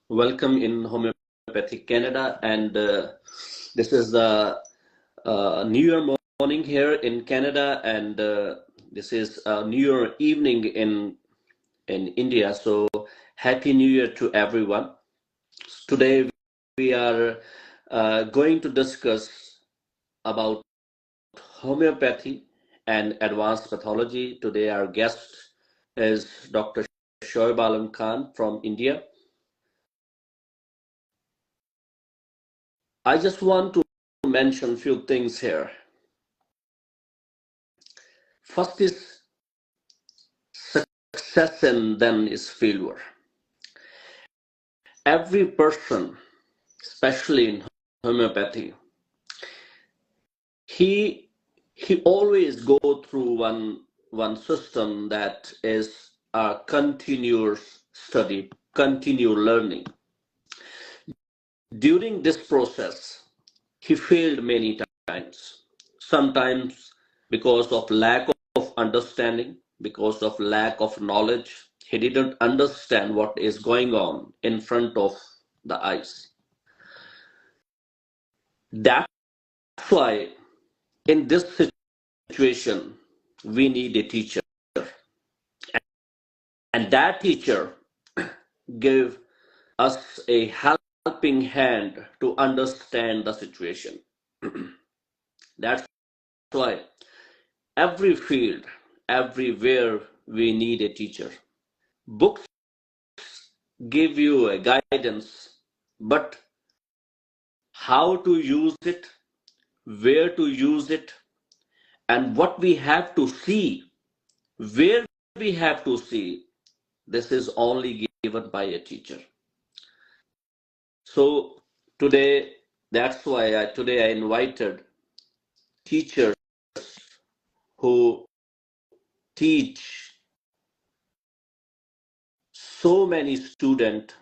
Welcome in Homeopathic Canada, and this is the New Year morning here in Canada, and this is New Year evening in India. So Happy New Year to everyone. Today we are going to discuss about homeopathy and advanced pathology. Today our guest is Dr. Shoaib Alam Khan from India. I just want to mention a few things here. First is success and then is failure. Every person, especially in homeopathy, he always go through one system that is a continuous study, continual learning. During this process, he failed many times. Sometimes because of lack of understanding, because of lack of knowledge, he didn't understand what is going on in front of the eyes. That's why in this situation, we need a teacher. And that teacher gave us a helping hand to understand the situation. That's why every field, everywhere, we need a teacher. Books give you a guidance, but how to use it, where to use it, and what we have to see, where we have to see, this is only given by a teacher. So today, that's why today I invited teachers who teach so many students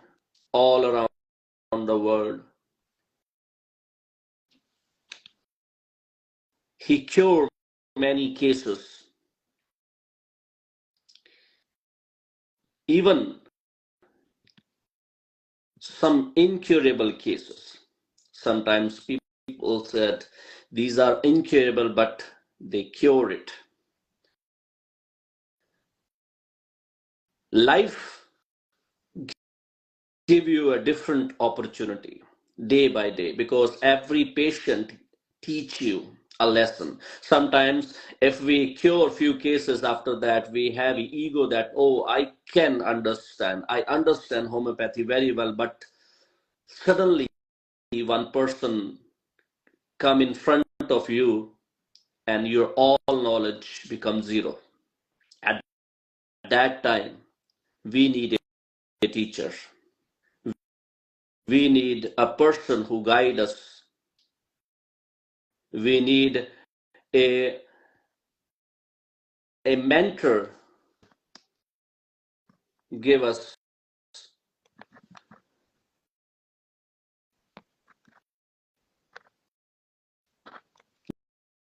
all around the world. He cured many cases, even some incurable cases. Sometimes people said these are incurable, but they cure it. Life give you a different opportunity day by day because every patient teach you a lesson. Sometimes if we cure few cases, after that we have ego that, oh, I can understand, I understand homeopathy very well, but suddenly one person come in front of you and your all knowledge becomes zero. At that time we need a teacher, we need a person who guide us, we need a mentor give us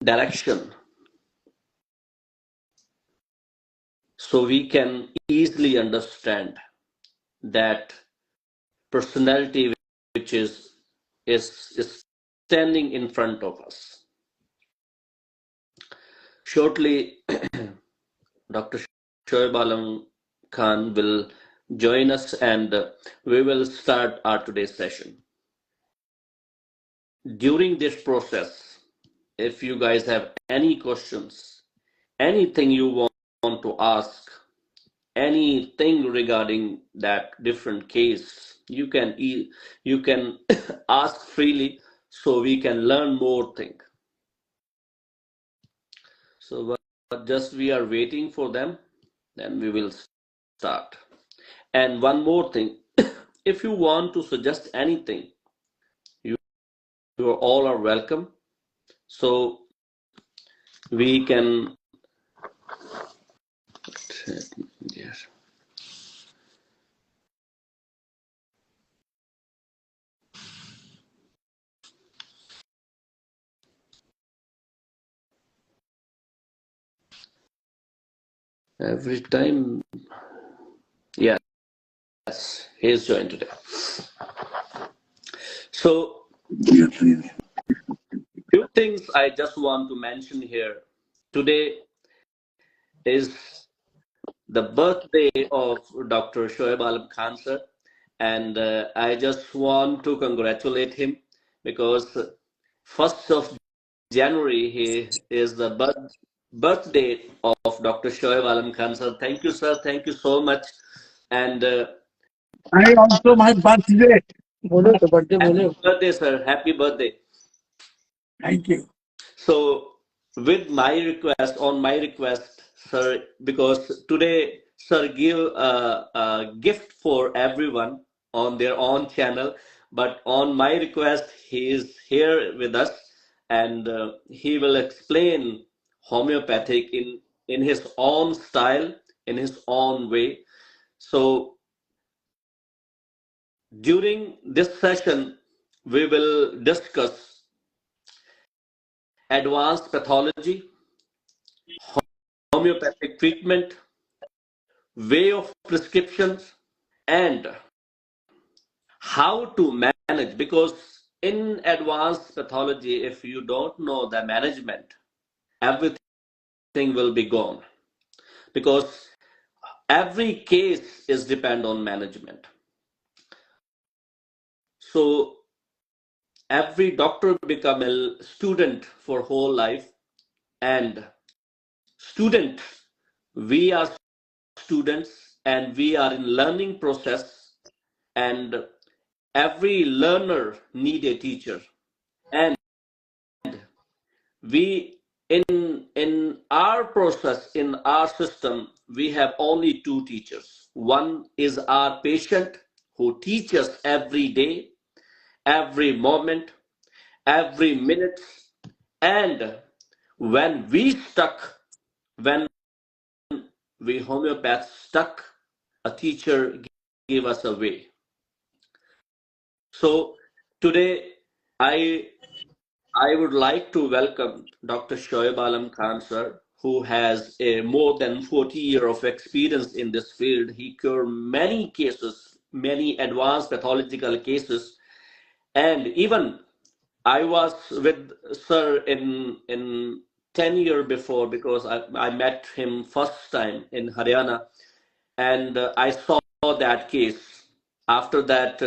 direction so we can easily understand that personality which is standing in front of us. Shortly, Dr. Shoaib Alam Khan will join us and we will start our today's session. During this process, if you guys have any questions, anything you want to ask, anything regarding that different case, you can ask freely so we can learn more thing. So but just we are waiting for them, then we will start. And one more thing, if you want to suggest anything, you all are welcome, so we can. Yes. Every time, yes, He's joined today. So, few things I just want to mention here. Today is the birthday of Dr. Shoaib Alam Khan sir, and I just want to congratulate him because 1st of January he is the birthday of Dr. Shoaib Alam Khan sir. Thank you, sir. Thank you so much. And I also my birthday. happy birthday, sir. Happy birthday. Thank you. So, with my request, on my request, sir, because today, sir, give a gift for everyone on their own channel, but on my request, he is here with us, and he will explain homeopathic in his own style, in his own way. So, during this session, we will discuss advanced pathology, homeopathic treatment, way of prescriptions, and how to manage. Because in advanced pathology, if you don't know the management, everything will be gone. Because every case is depend on management. So every doctor become a student for whole life, and student, we are students and we are in learning process, and every learner need a teacher, and we in our process, in our system, we have only two teachers. One is our patient who teaches every day, every moment, every minute, and when we stuck, when we homeopaths stuck, a teacher gave us a way. So today I I would like to welcome Dr. Shoaib Alam Khan sir, who has a more than 40 years of experience in this field. He cured many cases, many advanced pathological cases, and even I was with sir in 10 years before, because I met him first time in Haryana, and I saw that case. After that,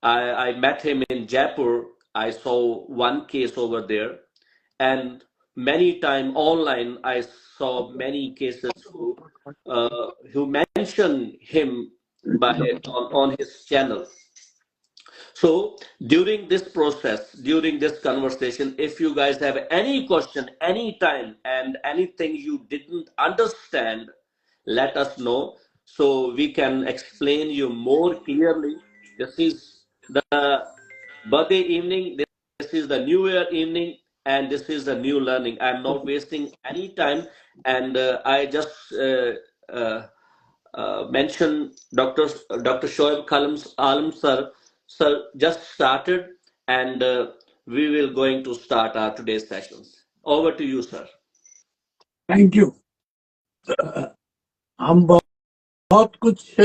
I met him in Jaipur. I saw one case over there, and many time online I saw many cases who mention him by on his channel. So during this process, during this conversation, if you guys have any question, anytime, and anything you didn't understand, let us know so we can explain you more clearly. This is the birthday evening, this is the new year evening, and this is the new learning. I'm not wasting any time, and I just mention Dr. Shoaib Alam sir. Sir just started, and we will going to start our today's sessions. Over to you, sir. Thank you. हम बहुत कुछ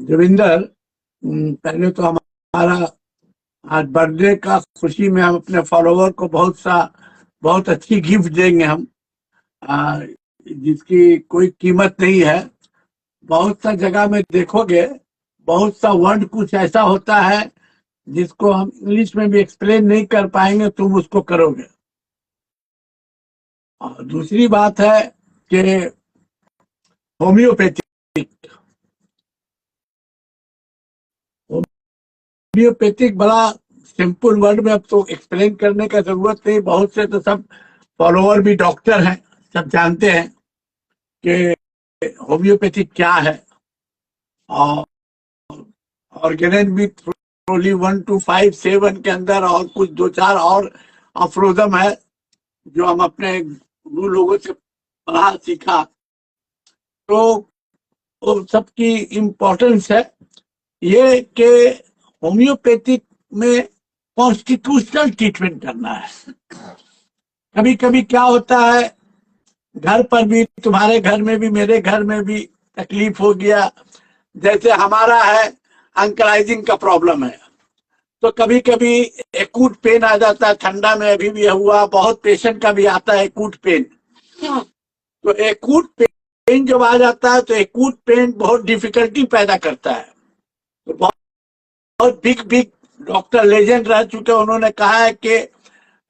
देविंदर, पहले तो हमारा आज birthday का खुशी में हम अपने फॉलोवर को बहुत अच्छी गिफ्ट देंगे हम, जिसकी कोई कीमत नहीं है। बहुत सा जगह में देखोगे, बहुत सा वर्ड कुछ ऐसा होता है जिसको हम इंग्लिश में भी एक्सप्लेन नहीं कर पाएंगे, तुम उसको करोगे। और दूसरी बात है कि होम्योपैथिक बड़ा सिंपल वर्ड में अब तो एक्सप्लेन करने का जरूरत नहीं। बहुत से तो सब फॉलोअर भी डॉक्टर हैं, सब जानते हैं कि होम्योपैथिक क्या है। और ऑर्गेनाइज भी ट्रोली 1 to 5, 7 के अंदर और कुछ 2-4 और अफरोजम है जो हम अपने गुरु लोगों से पढ़ा सीखा। तो वो सबकी इम्पोर्टेंस है ये कि होम्योपैथिक में कॉन्स्टिट्यूशनल ट्रीटमेंट करना है। कभी कभी क्या होता है, घर पर भी, तुम्हारे घर में भी, मेरे घर में भी तकलीफ हो गया, जैसे हमारा है अंकलाइजिंग का प्रॉब्लम है, तो कभी कभी एक्यूट पेन आ जाता है। ठंडा में अभी भी हुआ, बहुत पेशेंट का भी आता है एक्यूट पेन। तो एक्यूट पेन जब आ जाता है तो एक्यूट पेन बहुत डिफिकल्टी पैदा करता है। तो बहुत बिग बिग डॉक्टर लेजेंड रह चुके, उन्होंने कहा है कि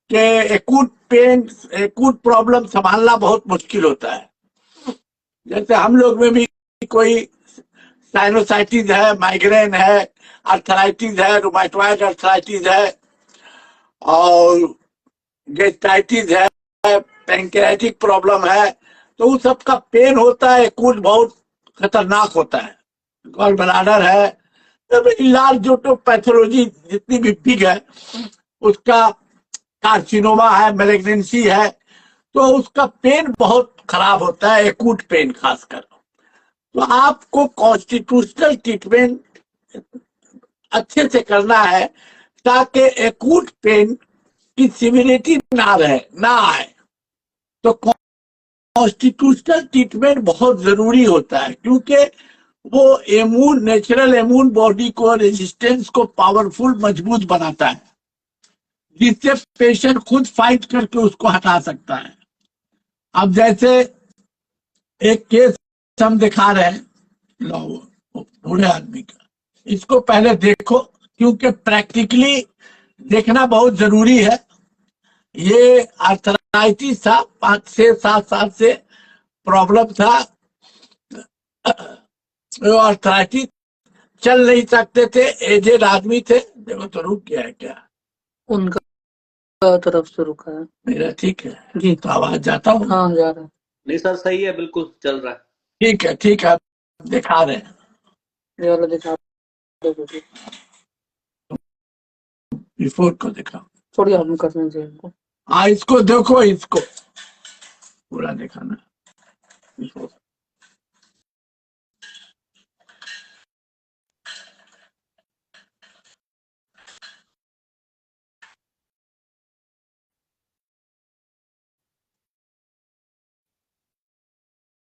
एक्यूट पेन, एक्यूट प्रॉब्लम संभालना बहुत मुश्किल होता है। जैसे हम लोग में भी कोई साइनोसाइटिस है, माइग्रेन है, अर्थराइटिस है, रुमाटॉइड अर्थराइटिस है, और गेस्टाइटिस है, पैंक्रियाटिक प्रॉब्लम है, तो उस सब का पेन होता है, एक्यूट बहुत खतरनाक होता है। गॉल ब्लैडर है, तब इलाज जो तो पैथोलॉजी जितनी भी बिग है, उसका कार्सिनोमा है, मैलिग्नेंसी है, तो उसका पेन बहुत खराब होता है, एक्यूट पेन खासकर। तो आपको कॉन्स्टिट्यूशनल ट्रीटमेंट अच्छे से करना है ताकि एक्यूट पेन की सिविरिटी ना रहे, ना आए। तो कॉन्स्टिट्यूशनल ट्रीटमेंट बहुत जरूरी होता है, क्योंकि वो नेचुरल इम्यून बॉडी को, रेजिस्टेंस को पावरफुल, मजबूत बनाता है, जिससे पेशेंट खुद फाइट करके उसको हटा सकता है। अब जैसे एक केस हम दिखा रहे हैं बूढ़े आदमी का, इसको पहले देखो, क्योंकि प्रैक्टिकली देखना बहुत जरूरी है। ये आर्थराइटिस था, 5 से 7 साल से प्रॉब्लम था। वो आर्थराइटिस, चल नहीं सकते थे, एजेड आदमी थे। देखो तो रुक गया है क्या? उनका तरफ से रुका है। मेरा ठीक है जी, तो आवाज जाता हूँ? हाँ जा रहा है। नहीं सर, सही है, बिल्कुल चल रहा है। ठीक है, ठीक है, दिखा रहे हैं। ये वाला दिखा दो मुझे। बिफोर को दिखाओ। थोड़ी आराम करने दीजिए इनको। हाँ, इसको देखो, इसको पूरा दिखाना। बिफोर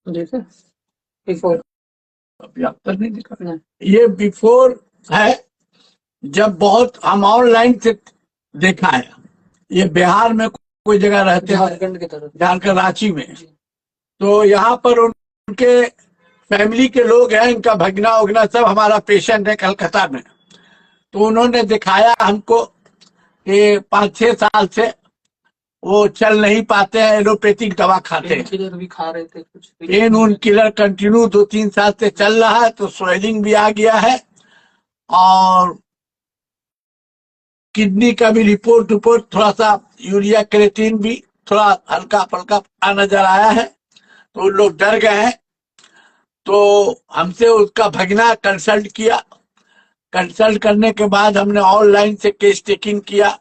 ठीक है, बिफोर अभी अब तक नहीं दिखा। नहीं, ये बिफोर है, जब बहुत हम ऑनलाइन से देखा है। ये बिहार में कोई जगह रहते हैं, झारखंड की तरफ। झारखंड, रांची में। जी, तो यहाँ पर उनके फैमिली के लोग हैं, इनका भगना उगना सब हमारा पेशेंट है कलकत्ता में। तो उन्होंने दिखाया हमको कि 5-6 साल से वो चल नहीं पाते हैं, एलोपैथिक दवा खाते पेन हैं। किलर भी खा रहे थे कुछ। पेन उन किलर कंटिन्यू 2-3 साल से चल रहा है, तो स्वेलिंग भी आ गया है, और किडनी का भी रिपोर्ट थोड़ा सा, यूरिया क्रेटिन भी थोड़ा हल्का फल्का नजर आया है। तो उन लोग डर गए हैं। तो हमसे उसका भगना कंसल्ट किया। कंसल्ट करने के बाद हमने ऑनलाइन से केस टेकिंग किया।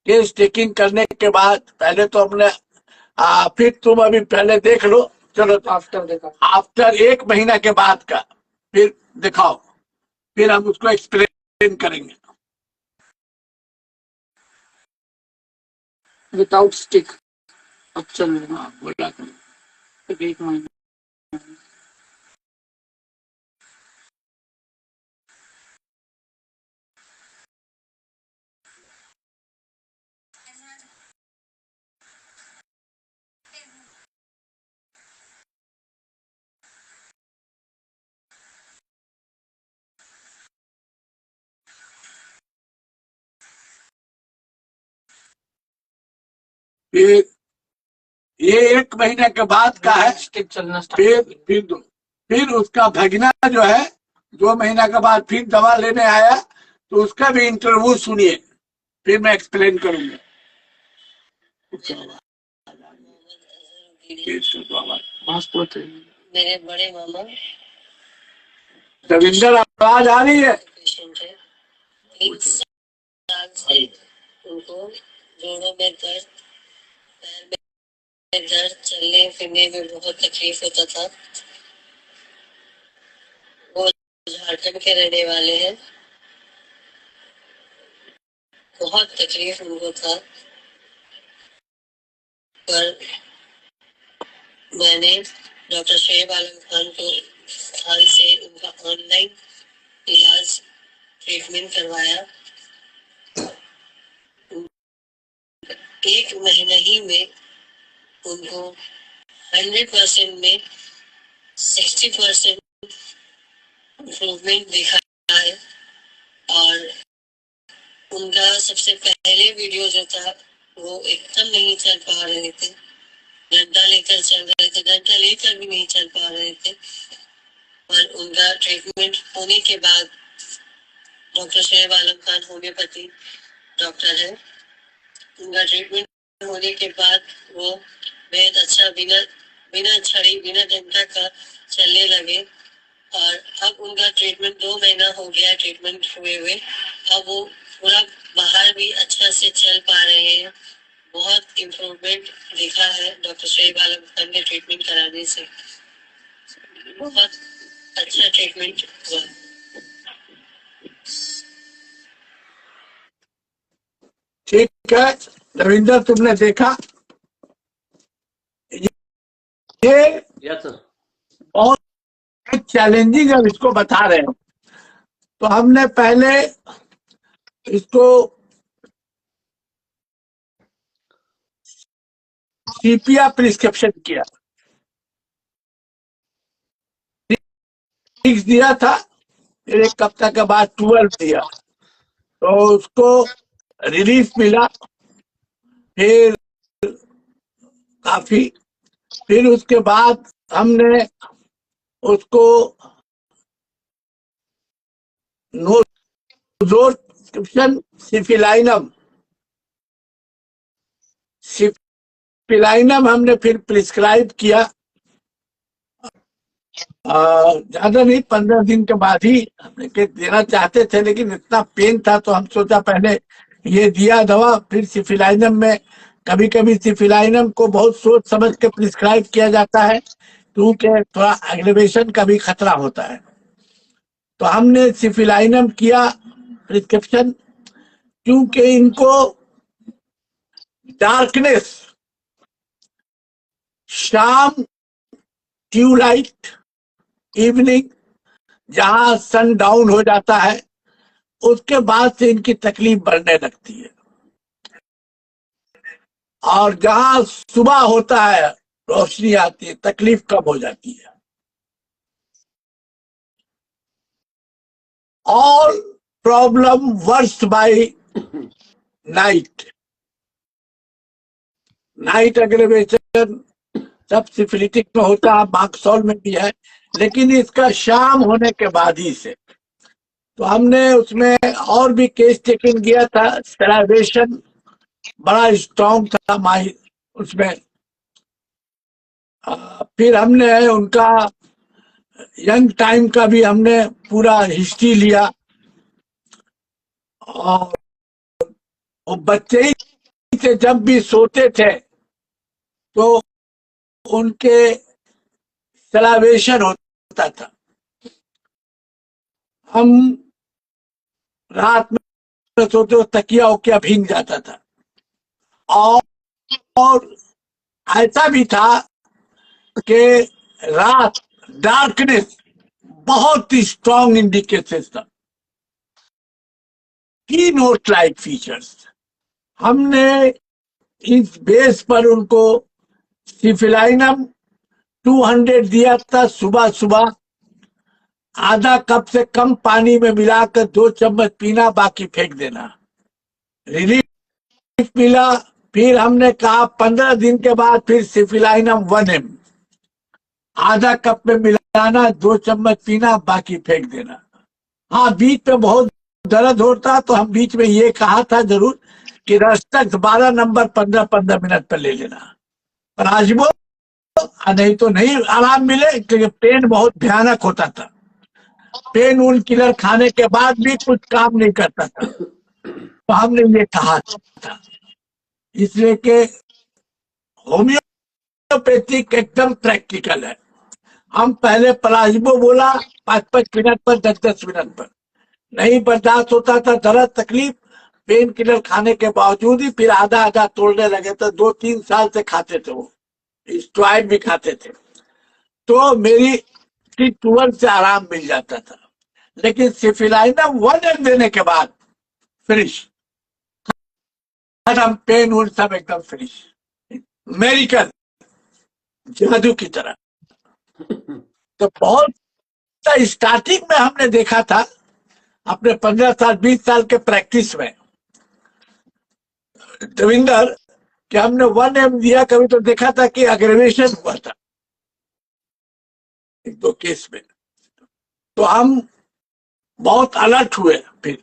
केस टेकिंग करने के बाद पहले तो हमने फिर तुम अभी पहले देख लो, चलो आफ्टर देखा। आफ्टर 1 महीना के बाद का फिर दिखाओ, फिर हम उसको एक्सप्लेन करेंगे। विदाउट स्टिक अब चल रहा हाँ, बोला करो। है 1 महीना। फिर ये 1 महीने के बाद का है। स्टिक चलना स्टार्ट। फिर उसका भगना जो है 2 महीना के बाद फिर दवा लेने आया, तो उसका भी इंटरव्यू सुनिए, फिर मैं एक्सप्लेन करूंगा। मेरे बड़े मामा रविंदर, आवाज आ रही है? पेशेंट है, 1 साल से उनको जोड़ों में दर्द, पैर में दर्द, चलने फिरने में बहुत तकलीफ होता था। वो झारखंड के रहने वाले हैं। बहुत तकलीफ उनको था, पर मैंने डॉक्टर शोएब आलम खान को हाल से उनका ऑनलाइन इलाज ट्रीटमेंट करवाया। 1 महीना ही में उनको 100% में 60% इम्प्रूवमेंट दिखा है। और उनका सबसे पहले वीडियो जो था वो एकदम नहीं चल पा रहे थे, घंटा लेकर चल रहे थे, घंटा लेकर भी नहीं चल पा रहे थे। पर उनका ट्रीटमेंट होने के बाद, डॉक्टर शोएब आलम खान होम्योपैथी डॉक्टर है, उनका ट्रीटमेंट होने के बाद वो बेहद अच्छा बिना छड़ी बिना डंडा का चलने लगे। और अब उनका ट्रीटमेंट 2 महीना हो गया ट्रीटमेंट हुए। अब वो पूरा बाहर भी अच्छा से चल पा रहे हैं। बहुत इम्प्रूवमेंट दिखा है डॉक्टर शोएब आलम खान के ट्रीटमेंट कराने से। बहुत अच्छा ट्रीटमेंट हुआ। ठीक है रविंदर, तुमने देखा ये यस सर। बहुत चैलेंजिंग है, इसको बता रहे हो। तो हमने पहले इसको सीपिया प्रिस्क्रिप्शन किया, सिक्स दिया था, फिर एक हफ्ता के बाद 12 दिया, तो उसको रिलीफ मिला फिर काफी। फिर उसके बाद हमने उसको प्रिस्क्रिप्शन सिफिलाइनम हमने फिर प्रिस्क्राइब किया। ज्यादा नहीं, 15 दिन के बाद ही हमने देना चाहते थे, लेकिन इतना पेन था तो हम सोचा पहले ये दिया दवा, फिर सिफिलाइनम में कभी कभी सिफिलाइनम को बहुत सोच समझ के प्रिस्क्राइब किया जाता है, क्योंकि थोड़ा एग्रेवेशन का भी खतरा होता है। तो हमने सिफिलाइनम किया प्रिस्क्रिप्शन, क्योंकि इनको डार्कनेस, शाम, ट्यूबलाइट, इवनिंग, जहां सन डाउन हो जाता है उसके बाद से इनकी तकलीफ बढ़ने लगती है, और जहां सुबह होता है रोशनी आती है, तकलीफ कम हो जाती है। All problem worst by night aggravation सब सिफिलिटिक में होता है, मार्क्सॉल में भी है, लेकिन इसका शाम होने के बाद ही से। तो हमने उसमें और भी केस टेकन किया था, सैलाइवेशन बड़ा स्ट्रॉन्ग था माई उसमें। फिर हमने उनका यंग टाइम का भी हमने पूरा हिस्ट्री लिया, और वो बच्चे ही से जब भी सोते थे तो उनके सैलाइवेशन होता था। हम रात में सोते हो तकिया उकिया भीग जाता था, और ऐसा भी था कि रात डार्कनेस बहुत ही स्ट्रॉन्ग इंडिकेटर था। की नोट लाइक फीचर्स, हमने इस बेस पर उनको सिफिलाइनम 200 दिया था। सुबह सुबह आधा कप से कम पानी में मिलाकर 2 चम्मच पीना, बाकी फेंक देना, रिलीफ मिला। फिर हमने कहा 15 दिन के बाद फिर सिफिलाइनम 1 ml आधा कप में मिलाना, 2 चम्मच पीना, बाकी फेंक देना। हाँ, बीच में बहुत दर्द होता तो हम बीच में ये कहा था जरूर कि रस्तक 12 नंबर 15-15 मिनट पर ले लेना, पर आज वो नहीं तो नहीं आराम मिले, क्योंकि पेन बहुत भयानक होता था। पेन उन किलर खाने के बाद भी कुछ काम नहीं करता था, तो हमने ये कहा था। इसलिए कि होम्योपैथिक एकदम प्रैक्टिकल है। हम पहले प्लाज्मो बोला 5-5 मिनट पर, 10-10 मिनट पर, नहीं बर्दाश्त होता था दर्द तकलीफ, पेन किलर खाने के बावजूद ही फिर आधा आधा तोड़ने लगे, तो 2-3 साल से खाते थे वो, स्टेरॉइड भी खाते थे। तो मेरी ट्वेल्थ से आराम मिल जाता था। लेकिन सिफिलाइनम 1 देने के बाद फिनिश, खत्म, पेन उन सब एकदम फिनिश, मेडिकल जादू की तरह। तो बहुत स्टार्टिंग में हमने देखा था अपने 15 साल 20 साल के प्रैक्टिस में देविंदर, कि हमने 1M दिया कभी तो देखा था कि अग्रेवेशन हुआ था एक दो केस में, तो हम बहुत अलर्ट हुए। फिर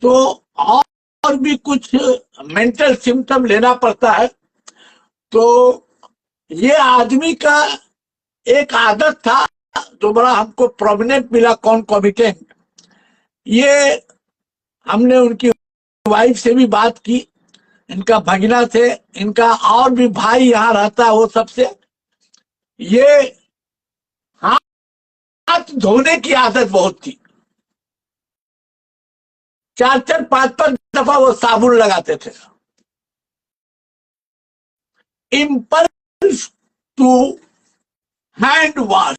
तो और भी कुछ मेंटल सिम्टम लेना पड़ता है। तो ये आदमी का एक आदत था जो बड़ा हमको प्रोमिनेंट मिला, कॉन्कोमिटेंट। ये हमने उनकी वाइफ से भी बात की, इनका भगना से, इनका और भी भाई यहाँ रहता है, वो सबसे ये हाथ धोने की आदत बहुत थी। 4-4 5-5 दफा वो साबुन लगाते थे। इम्पल्स टू हैंड वॉश,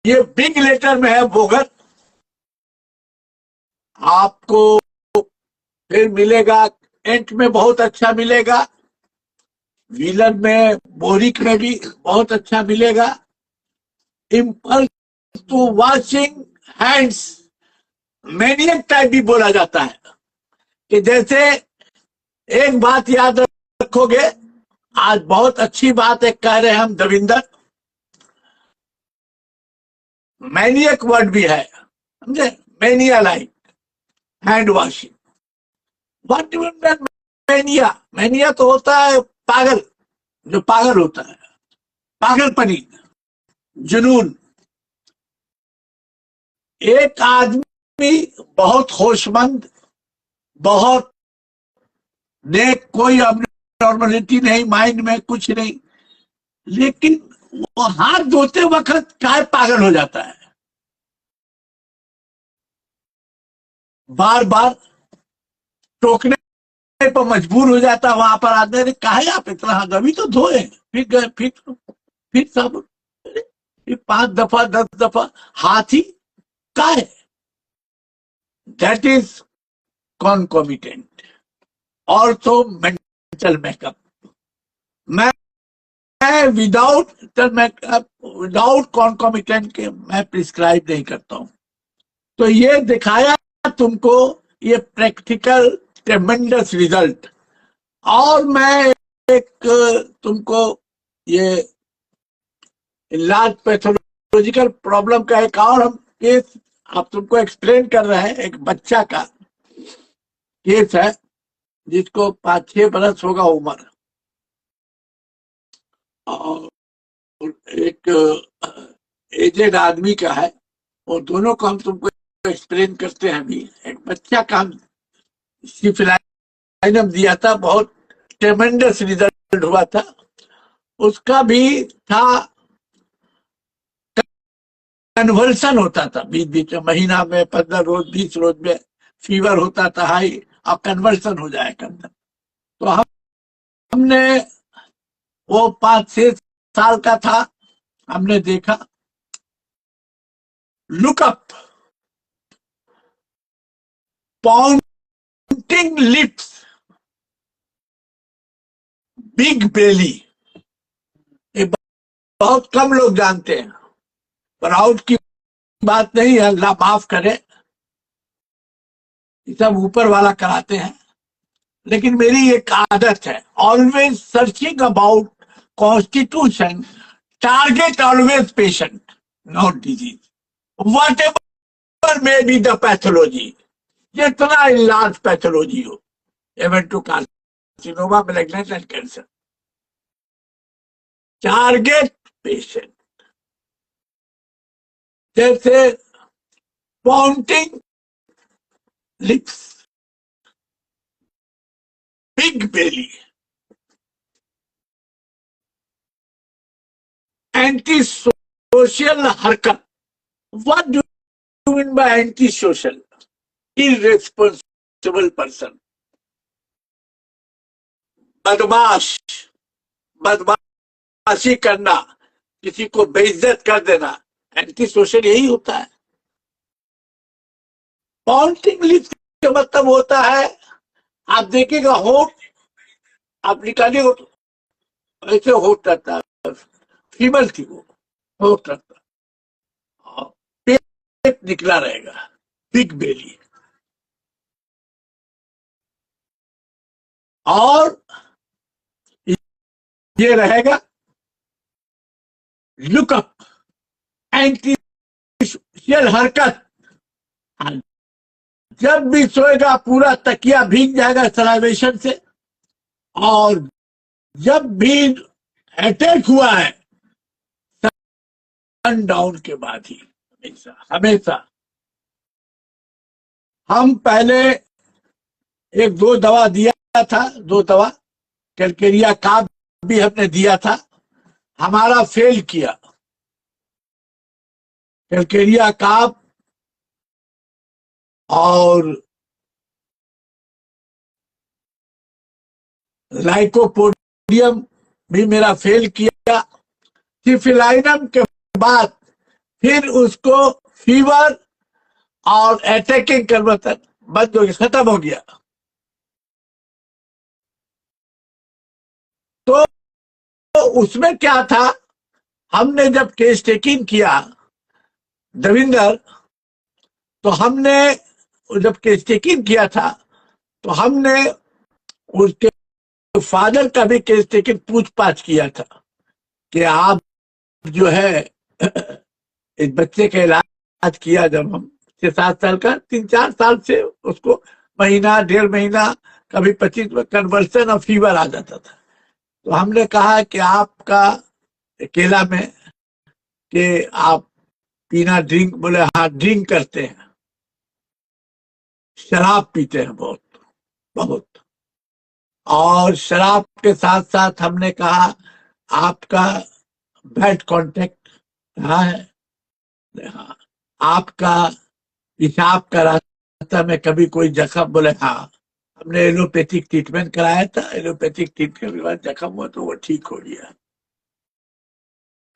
ये बिग लेटर में है बोगत। आपको फिर मिलेगा, एंट में बहुत अच्छा मिलेगा, विलन में, बोरिक में भी बहुत अच्छा मिलेगा। Impulse to washing hands maniac type भी बोला जाता है, कि जैसे एक बात याद रखोगे, आज बहुत अच्छी बात एक कह रहे हैं हम देविंदर, मैनियक वर्ड भी है, समझे, mania like hand washing. What do you mean mania? Mania तो होता है पागल, जो पागल होता है, पागलपनी, जुनून। एक आदमी बहुत होशमंद, बहुत नेक, कोई नॉर्मलिटी नहीं, माइंड में कुछ नहीं, लेकिन वो हाथ धोते वक्त काय पागल हो जाता है, बार बार टोकने पर मजबूर हो जाता है। वहां पर आदमी ने कहा आप इतना हाथ, अभी तो धोए, फिर गए, फिर साबुन, फिर 5 दफा 10 दफा हाथ ही का है। That is concomitant. Also mental makeup. मैं विदाउट मेकअप, विदाउट कॉन्कोमिटेंट के मैं प्रिस्क्राइब नहीं करता हूं। तो ये दिखाया तुमको, ये प्रैक्टिकल ट्रेमेंडस रिजल्ट। और मैं एक तुमको ये लार्ज पैथोलॉजिकल प्रॉब्लम का एक और हम केस आप तुमको एक्सप्लेन कर रहे हैं। एक बच्चा का केस है जिसको 5-6 बरस होगा उम्र, और एक एजेड आदमी का है। और दोनों को हम तुमको एक्सप्लेन करते हैं। अभी एक बच्चा का हम सिफिलाइनम दिया था, बहुत ट्रेमेंडस रिजल्ट हुआ था। उसका भी था, कन्वर्सन होता था बीच बीच में, महीना में 15 रोज 20 रोज में फीवर होता था हाई, और कन्वर्सन हो जाए करता। तो हमने, वो 5-6 साल का था, हमने देखा, लुकअप, पाउंटिंग लिप्स, बिग बेली, ये बहुत कम लोग जानते हैं। प्राउड की बात नहीं है, अल्लाह माफ करे, ये सब ऊपर वाला कराते हैं। लेकिन मेरी एक आदत है, always searching about constitution, target always patient not disease, whatever may be the pathology, जितना लार्ज पैथोलॉजी हो, even to carcinoma, malignant and cancer, target patient. जैसे pouting lips, big belly, anti social हरकत। What do you mean by anti social? Irresponsible person, बदमाश, बदमाश बदमाशी करना, किसी को बेइज्जत कर देना, एंटी सोशल यही होता है। पॉइंटिंग लिप्स का मतलब होता है, आप देखिएगा होठ, आप निकालिएगा तो ऐसे होठ रहता है, फीमेल थी वो, होठ रहता है और पेट निकला रहेगा, बिग बेली। और ये रहेगा लुकअप, एंटी सोशल हरकत। जब भी सोएगा पूरा तकिया भीग जाएगा सलाइवेशन से, और जब भी अटैक हुआ है सन डाउन के बाद ही, हमेशा हमेशा। हम पहले एक दो दवा दिया था, दो दवा कैलकेरिया काब भी हमने दिया था, हमारा फेल किया। कैलकेरिया काब और लाइकोपोडियम भी मेरा फेल किया। सिफिलाइनम के बाद फिर उसको फीवर और अटैकिंग कन्वर्सन बंद हो गया, खत्म हो गया। तो उसमें क्या था, हमने जब केस टेकिंग किया देविंदर, तो हमने जब केस टेकिंग किया था तो हमने उसके फादर का भी केस टेकिंग पूछताछ किया था कि आप जो है इस बच्चे का इलाज किया। जब हम 6-7 साल का, 3-4 साल से उसको महीना डेढ़ महीना कभी 25 में कन्वर्सन और फीवर आ जाता था, तो हमने कहा कि आपका केला में कि आप पीना ड्रिंक, बोले हाँ ड्रिंक करते हैं, शराब पीते हैं बहुत बहुत, और शराब के साथ साथ हमने कहा आपका बैड कांटेक्ट रहा है, हाँ, आपका पेशाब का रास्ता में कभी कोई जख्म, बोले हाँ, हमने एलोपैथिक ट्रीटमेंट कराया था, एलोपैथिक ट्रीटमेंट के बाद जख्म हुआ तो वो ठीक हो गया।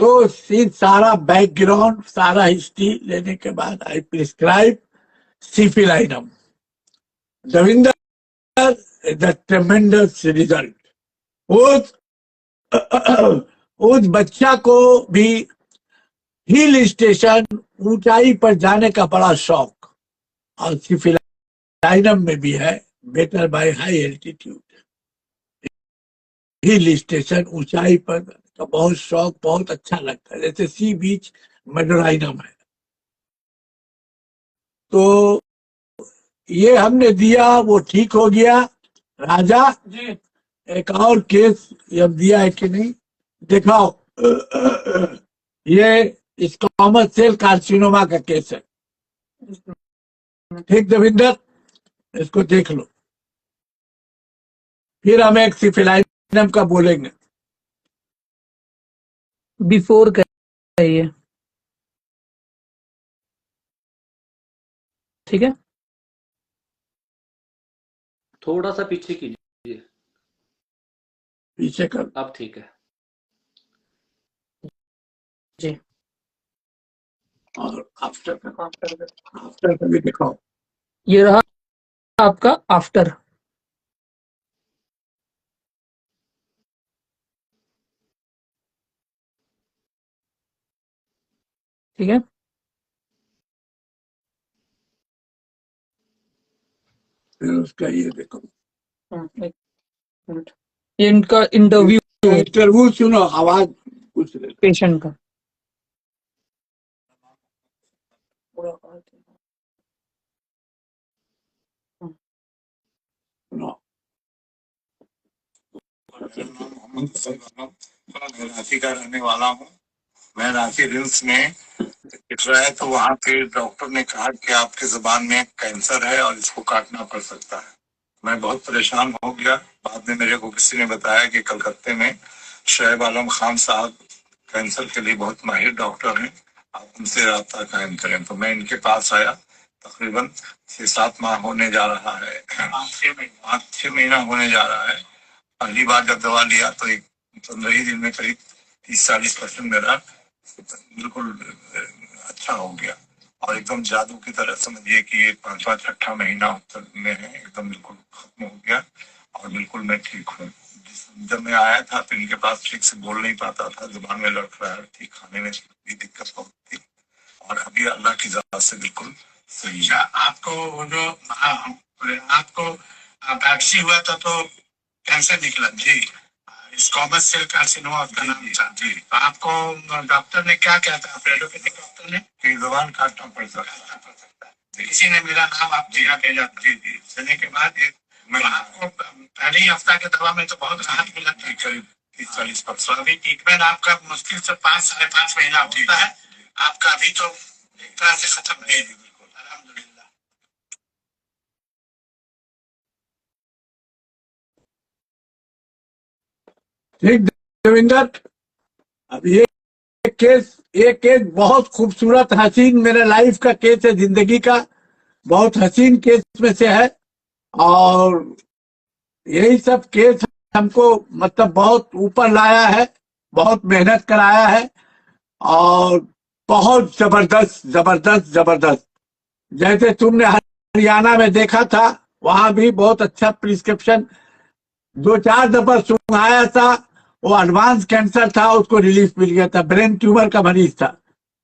तो सारा बैकग्राउंड, सारा हिस्ट्री लेने के बाद I prescribe syphilinum. Devinder, the tremendous result. उस बच्चा को भी हिल स्टेशन, ऊंचाई पर जाने का बड़ा शौक, और सिफिलाइनम में भी है better by high altitude. Hill station, ऊंचाई पर का बहुत शौक, बहुत अच्छा लगता है, जैसे सी बीच मेडोराइनम है। तो ये हमने दिया, वो ठीक हो गया। राजा जी, एक और केस अब दिया है कि नहीं दिखाओ। ये स्क्वामस सेल कार्सिनोमा का केस है, ठीक देविंदर, इसको देख लो, फिर हम एक सिफिलाइनम का बोलेंगे। बिफोर कहिए, ठीक है। थोड़ा सा पीछे कीजिए, पीछे कर, अब ठीक है जी। और आफ्टर का भी दिखाओ। ये रहा आपका आफ्टर, ठीक है। फिर उसका ये देखो, एक मिनट, ये इनका इंटरव्यू सुनो, आवाज कुछ पेशेंट का। सुनो। मैं रांची का रहने वाला हूँ। मैं रांची रिम्स में रहा तो वहाँ के डॉक्टर ने कहा कि आपके जुबान में कैंसर है और इसको काटना पड़ सकता है। मैं बहुत परेशान हो गया। बाद में मेरे को किसी ने बताया कि कलकत्ते में शोएब आलम खान साहब कैंसर के लिए बहुत माहिर डॉक्टर हैं, आप उनसे रब्ता कायम करें। तो मैं इनके पास आया, तकरीबन 6-7 माह होने जा रहा है, 5-6 महीना होने जा रहा है। पहली बार जब दवा लिया तो एक 15 दिन में करीब 30-40% मेरा बिल्कुल अच्छा हो गया, और एकदम जादू की तरह समझिए कि ये 5वां-6ठा महीना में है, एकदम बिल्कुल खत्म हो गया और बिल्कुल मैं ठीक हूँ। जब मैं आया था तो इनके पास ठीक से बोल नहीं पाता था, जुबान में लड़ रहा थी, खाने में भी दिक्कत बहुत थी, और अभी अल्लाह की ज़ात से बिल्कुल सही है। आपको वो जो आपको बैक्सी हुआ था तो कैंसर निकला जी, स्क्वामस सेल कार्सिनोमा उसका नाम था जी। तो आपको डॉक्टर ने क्या कहता था, एलोपैथिक डॉक्टर ने कि जुबान काटना पड़ सकता है। किसी ने मेरा नाम आप जी हाँ भेजा जी जी, सुनने के बाद आपको पहले ही हफ्ता के दवा में तो बहुत राहत मिला था, करीब 30-40%। अभी ट्रीटमेंट आपका मुश्किल से 5-5.5 महीना होता है, आपका अभी तो एक तरह से खत्म है। बिल्कुल अल्हम्दुलिल्लाह। ठीक देविंदर, अब ये केस बहुत खूबसूरत हसीन मेरे लाइफ का केस है, जिंदगी का बहुत हसीन केस में से है। और यही सब केस हमको मतलब बहुत ऊपर लाया है, बहुत मेहनत कराया है, और बहुत जबरदस्त जबरदस्त जबरदस्त। जैसे तुमने हरियाणा में देखा था, वहां भी बहुत अच्छा प्रिस्क्रिप्शन 2-4 दफा सुंघाया था, वो एडवांस कैंसर था, उसको रिलीफ मिल गया था। ब्रेन ट्यूमर का मरीज था,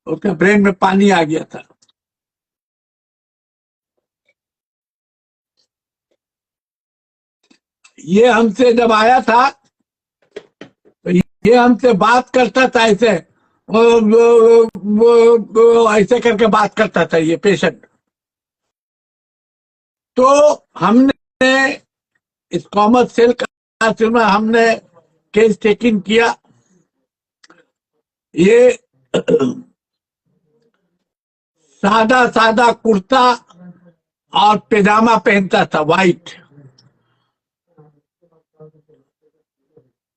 उसका ब्रेन में पानी आ गया था। ये हमसे जब आया था तो ये हमसे बात करता था ऐसे, ऐसे करके बात करता था ये पेशेंट। तो हमने इस कॉमर्स सेल का हमने केस टेकिंग किया। ये सादा सादा कुर्ता और पैजामा पहनता था व्हाइट।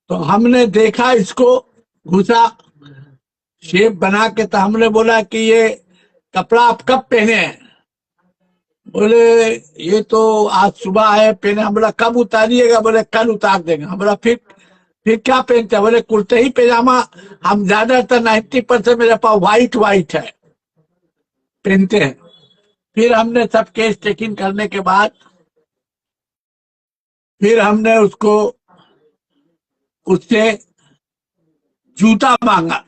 तो हमने देखा इसको, घुसा शेप बना के, तो हमने बोला कि ये कपड़ा आप कब पहने हैं? बोले ये तो आज सुबह है पहने। हम बोला कब उतारिएगा? बोले कल उतार देंगे। हम बोला फिर क्या पहनते हैं? बोले कुर्ते ही पैजामा। हम ज्यादातर 90% मेरे पास व्हाइट व्हाइट है, पहनते हैं। फिर हमने सब केस टेकिंग करने के बाद फिर हमने उससे जूता मांगा,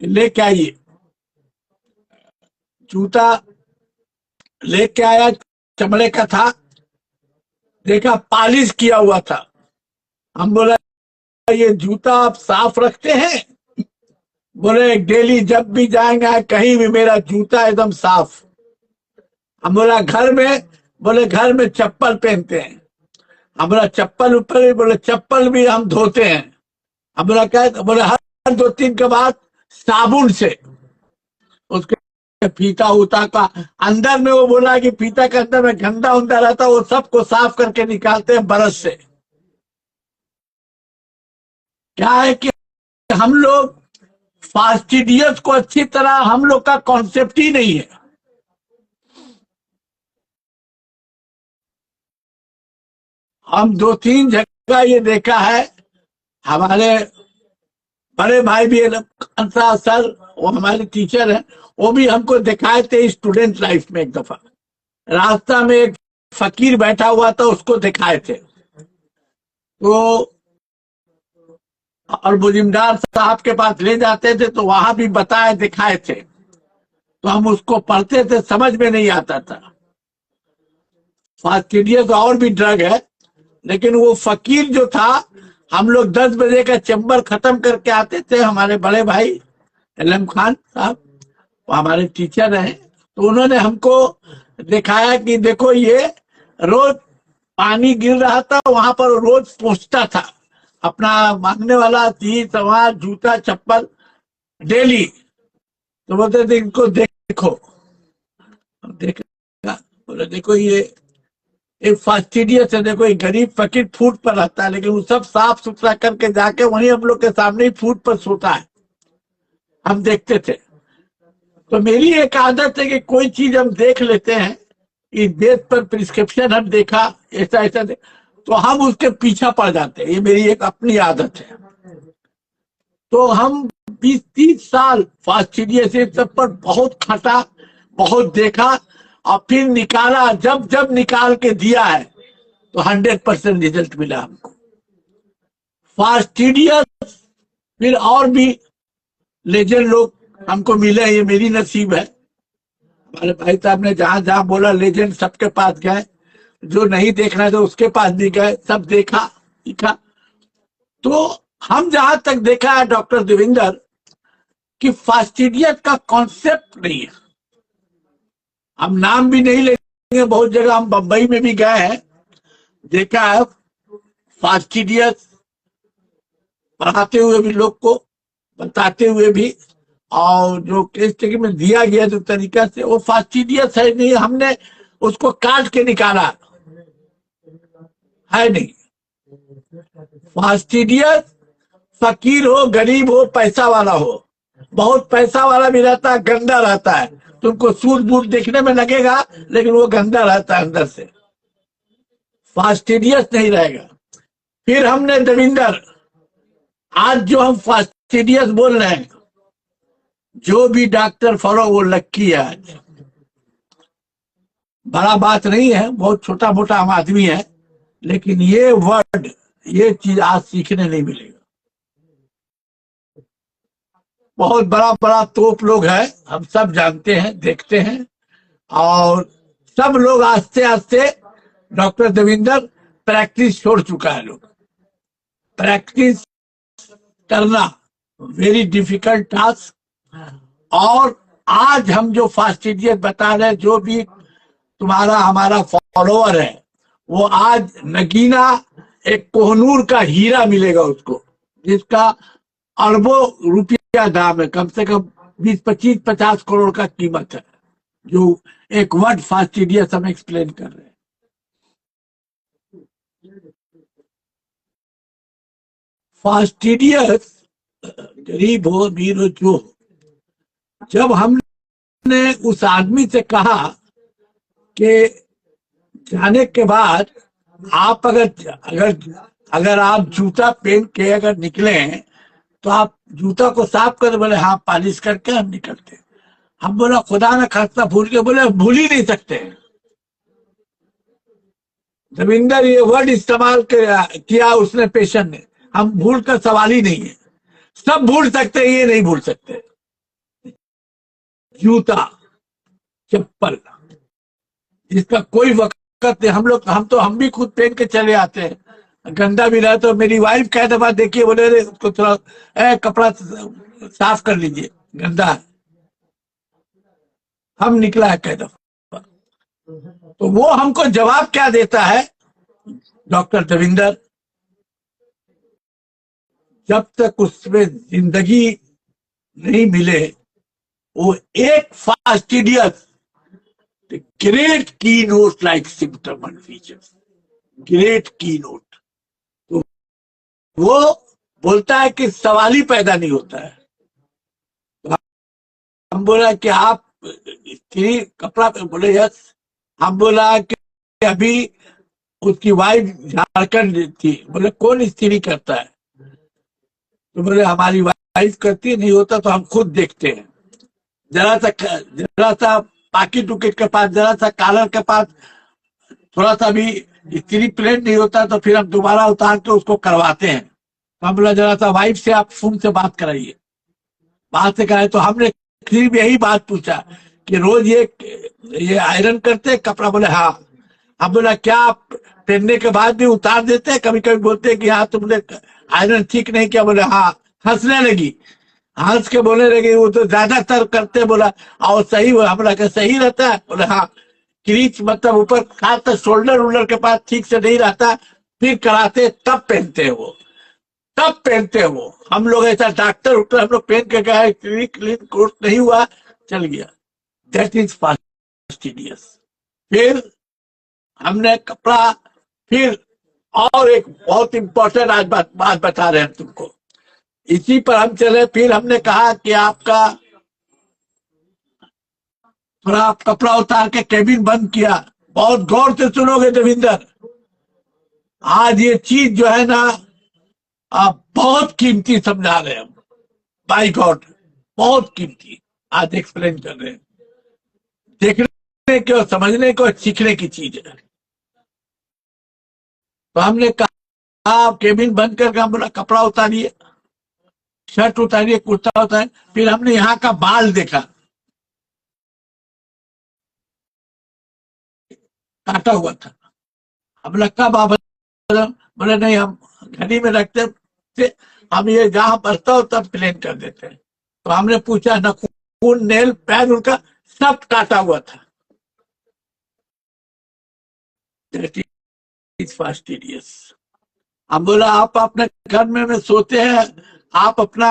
लेके आइए। जूता लेके आया, चमड़े का था, देखा पॉलिश किया हुआ था। हम बोला ये जूता आप साफ रखते हैं? बोले डेली जब भी जाएंगे कहीं भी मेरा जूता एकदम साफ। हम बोला घर में? बोले घर में चप्पल पहनते हैं। हम बोला चप्पल ऊपर भी? बोले चप्पल भी हम धोते हैं। हम बोला क्या? बोले हर 2-3 के बाद साबुन से उसके फीता उता का अंदर में, वो बोला कि फीता के अंदर में गंदा उंदा रहता, वो सबको साफ करके निकालते हैं ब्रश से। क्या है कि हम लोग फास्टिडियस को अच्छी तरह, हम लोग का कॉन्सेप्ट ही नहीं है। हम 2-3 जगह ये देखा है, हमारे बड़े भाई भी अंसार सर, वो हमारे टीचर हैं, वो भी हमको दिखाए थे स्टूडेंट लाइफ में। एक दफा रास्ता में एक फकीर बैठा हुआ था, उसको दिखाए थे। तो और बुजिमदार साहब के पास ले जाते थे, तो वहां भी बताए दिखाए थे। तो हम उसको पढ़ते थे, समझ में नहीं आता था। फास्टिडियस और भी ड्रग है, लेकिन वो फकीर जो था, हम लोग 10 बजे का चैम्बर खत्म करके आते थे। हमारे बड़े भाई एलएम खान साहब, वो हमारे टीचर हैं, तो उन्होंने हमको दिखाया कि देखो ये रोज पानी गिर रहा था, वहां पर रोज पहुंचता था अपना मांगने वाला चीज, सामान, जूता, चप्पल डेली। तो बोलते थे इनको देखो। देखा, बोले देखो ये एक फास्टिडियस है, देखो एक गरीब फकीर फूट पर रहता है, लेकिन वो सब साफ सुथरा करके जाके वहीं हम लोग के सामने ही फूट पर सोता है। हम देखते थे। तो मेरी एक आदत है कि कोई चीज हम देख लेते हैं, इस बेस पर प्रिस्क्रिप्शन हम देखा ऐसा ऐसा तो हम उसके पीछा पड़ जाते हैं। ये मेरी एक अपनी आदत है। तो हम 20-30 साल फास्टिडियासिस सब पर बहुत खटा, बहुत देखा, और फिर निकाला। जब जब निकाल के दिया है तो 100% रिजल्ट मिला हमको। फास्टिडियस फिर और भी लेजेंड लोग हमको मिले, ये मेरी नसीब है। हमारे भाई साहब ने जहां जहां बोला लेजेंड सबके पास गए, जो नहीं देखना था उसके पास भी गए, सब देखा सीखा। तो हम जहां तक देखा है डॉक्टर देविंदर कि फास्टिडियस का कॉन्सेप्ट नहीं है। हम नाम भी नहीं लेंगे, बहुत जगह हम बंबई में भी गए हैं, देखा है फास्टिडियस पढ़ाते हुए भी, लोग को बताते हुए भी, और जो केस स्टडी में दिया गया जो तरीका से, वो फास्टिडियस है नहीं। हमने उसको काट के निकाला है नहीं। फास्टिडियस फकीर हो, गरीब हो, पैसा वाला हो, बहुत पैसा वाला भी रहता है, गंदा रहता है, तुमको सूट बूट देखने में लगेगा लेकिन वो गंदा रहता है अंदर से, फास्टिडियस नहीं रहेगा। फिर हमने देविंदर, आज जो हम फास्टिडियस बोल रहे हैं, जो भी डॉक्टर फॉलो वो लक्की है। आज बड़ा बात नहीं है, बहुत छोटा मोटा हम आदमी है, लेकिन ये वर्ड, ये चीज आज सीखने नहीं मिलेगा। बहुत बड़ा बड़ा तोप लोग है, हम सब जानते हैं, देखते हैं, और सब लोग आस्ते आस्ते डॉक्टर देविंदर प्रैक्टिस छोड़ चुका है। लोग प्रैक्टिस करना वेरी डिफिकल्ट टास्क। और आज हम जो फास्टिडियस बता रहे हैं, जो भी तुम्हारा हमारा फॉलोअर है, वो आज नगीना एक कोहनूर का हीरा मिलेगा उसको, जिसका अरबों रुपया दाम है, कम से कम 20-25-50 करोड़ का कीमत है, जो एक वर्ड फास्टिडियस हम एक्सप्लेन कर रहे हैं। फास्टिडियस गरीब हो, अमीर हो, जो हो, जब हमने उस आदमी से कहा कि जाने के बाद आप अगर आप जूता पहन के अगर निकले हैं तो आप जूता को साफ कर, बोले हाँ पॉलिश करके हम निकलते। हम बोला खुदा ना खास्ता भूल के, बोले भूल ही नहीं सकते। देविंदर ये वर्ड इस्तेमाल किया उसने, पेशेंट ने, हम भूल का सवाल ही नहीं है। सब भूल सकते, ये नहीं भूल सकते। जूता चप्पल जिसका कोई वक्त नहीं, हम भी खुद पहन के चले आते हैं, गंदा भी रहा तो मेरी वाइफ कह दफा देखिए, बोले रे उसको थोड़ा कपड़ा साफ कर लीजिए, गंदा है। हम निकला है कह दफा, तो वो हमको जवाब क्या देता है डॉक्टर देविंदर, जब तक उसमें जिंदगी नहीं मिले, वो एक फास्टिडियस ग्रेट की note like symptom and features, great की नोट। तो वो बोलता है कि सवाल ही पैदा नहीं होता है। हम बोला कि आप स्त्री कपड़ा पे, बोले यस। हम बोला कि अभी उसकी वाइफ झारखंड थी, बोले कौन स्त्री करता है, तो बोले हमारी वाइफ करती, नहीं होता तो हम खुद देखते हैं। जरा सा पाकिट उकिट के पास, जरा सा कॉलर के पास थोड़ा सा भी स्त्री प्लेट नहीं होता तो फिर हम दोबारा उतार के उसको करवाते हैं। तो हम बोला जरा सा वाइफ से आप फोन से बात कराइए, बात से कराए। तो हमने फिर भी यही बात पूछा कि रोज ये आयरन करते कपड़ा, बोले हाँ। हम बोला क्या आप पहनने के बाद भी उतार देते हैं? कभी कभी बोलते हैं कि हाँ तुमने आयरन ठीक नहीं किया, बोले हाँ। हंसने लगी, हंस के बोलने लगी वो तो ज्यादातर करते, बोला और सही हुआ। हम बोला सही रहता है, बोले हाँ। क्रीच मतलब ऊपर खास शोल्डर वोल्डर के पास ठीक से नहीं रहता, फिर कराते तब पहनते हैं वो, तब पहनते हैं वो। हम लोग ऐसा डॉक्टर उक्टर हम लोग पहन के गए, क्लीन कोर्स नहीं हुआ, चल गया। That is fastidious. फिर हमने कपड़ा, फिर और एक बहुत इंपॉर्टेंट आज बात बता रहे हैं तुमको, इसी पर हम चले। फिर हमने कहा कि आपका थोड़ा आप कपड़ा उतार के केबिन बंद किया। बहुत गौर से सुनोगे देविंदर, आज ये चीज जो है ना आप बहुत कीमती समझा रहे हैं। बाय गॉड बहुत कीमती, आज एक्सप्लेन कर रहे हैं। देखने की और समझने को, सीखने की चीज है। तो हमने कहा आप केबिन बंद करके, हम बोला कपड़ा उतारिए, शर्ट उतारिए, कुर्ता उतारिए। फिर हमने यहाँ का बाल देखा, काटा हुआ था। हम बोला कब आप, बोले नहीं हम घड़ी में रखते थे, हम ये जहां बचता हो तब प्लेन कर देते हैं। तो हमने पूछा, नाखून, नेल, पैर उनका सब काटा हुआ था। That is fastidious. हम बोला आप अपने घर में सोते हैं, आप अपना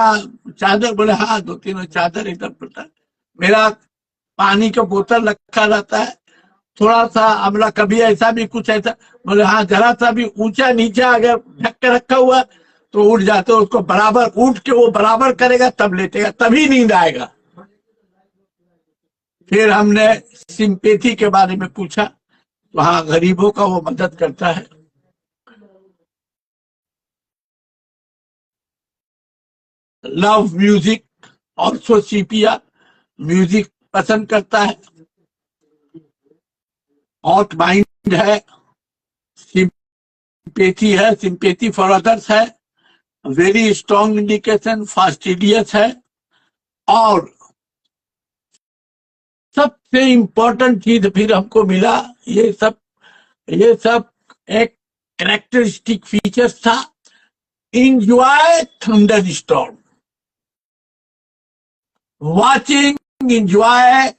चादर, बोले हाँ 2-3 चादर एकदम पड़ता। मेरा पानी का बोतल रखा रहता है, थोड़ा सा हमला, कभी ऐसा भी कुछ ऐसा, बोले हाँ जरा सा भी ऊंचा नीचा अगर ढक के रखा हुआ तो उठ जाते, उसको बराबर उठ के वो बराबर करेगा तब लेटेगा, तभी नींद आएगा। फिर हमने सिंपेथी के बारे में पूछा, वहां गरीबों का वो मदद करता है। लव म्यूजिक, ऑल्सो सीपिया, म्यूजिक पसंद करता है। हॉट माइंड है, सिंपेथी है, सिंपेथी फॉर अदर्स है, वेरी स्ट्रॉन्ग इंडिकेशन, फास्टिडियस है। और सबसे इंपॉर्टेंट चीज फिर हमको मिला, ये सब एक कैरेक्टरिस्टिक फीचर्स था, enjoy thunder storm, watching enjoy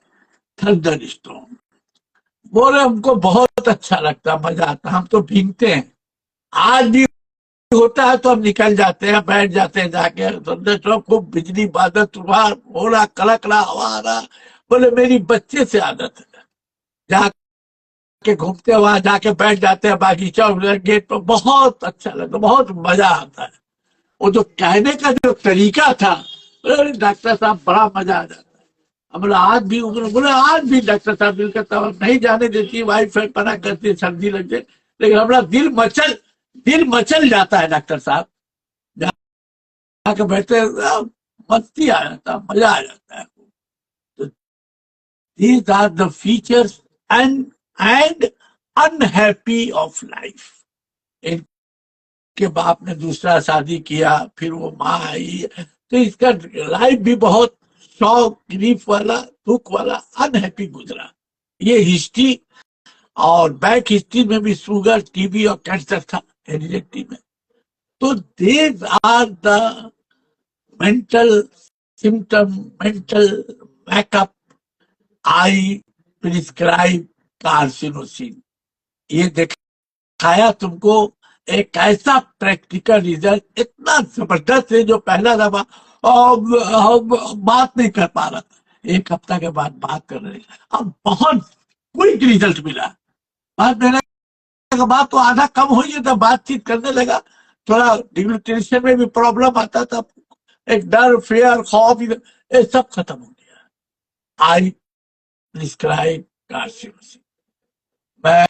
thunder storm. बोले हमको बहुत अच्छा लगता, मजा आता, हम तो भीगते हैं। आज भी होता है तो हम निकल जाते हैं, बैठ जाते हैं जाके, थंडर खूब बिजली बादल तूफान हो रहा, कड़क रहा, हवा आ रहा। बोले मेरी बच्चे से आदत है, जाके घूमते, वहां जाके बैठ जाते हैं बागीचा गेट पर, बहुत अच्छा लगता, बहुत मजा आता है। वो जो कहने का जो तरीका था, बोले डॉक्टर साहब बड़ा मजा आ जाता है। हम आज भी, बोले आज भी डॉक्टर साहब दिल करता नहीं जाने देती, वाइफ मना करती, सर्दी लग जाए, लेकिन हमारा दिल मचल जाता है डॉक्टर साहब, जाके बैठते मस्ती आ जाता, मजा आ जाता है। तो these are the features and unhappy of life. इनके बाप ने दूसरा शादी किया, फिर वो माँ आई, तो इसका लाइफ भी बहुत शौक, ग्रीफ वाला, दुख वाला, अनहैप्पी गुजरा। ये हिस्ट्री, और बैक हिस्ट्री में भी शुगर, टीबी और कैंसर था हेरिडिटी में। तो these are the mental symptom, mental backup I prescribe carcinosin. ये दिखाया तुमको एक ऐसा प्रैक्टिकल रिजल्ट, इतना जबरदस्त है, जो पहला दफा बात नहीं कर पा रहा था, 1 हफ्ता के बाद बात कर रहे, अब बहुत क्विक रिजल्ट मिला। बात देने के बाद तो आधा कम हो गया था, बातचीत करने लगा, थोड़ा डिग्लूटेशन में भी प्रॉब्लम आता था, एक डर, फेयर, खौफ, ये सब खत्म हो गया। आई प्रिस्क्राइब कार्सिनोसिन। मैं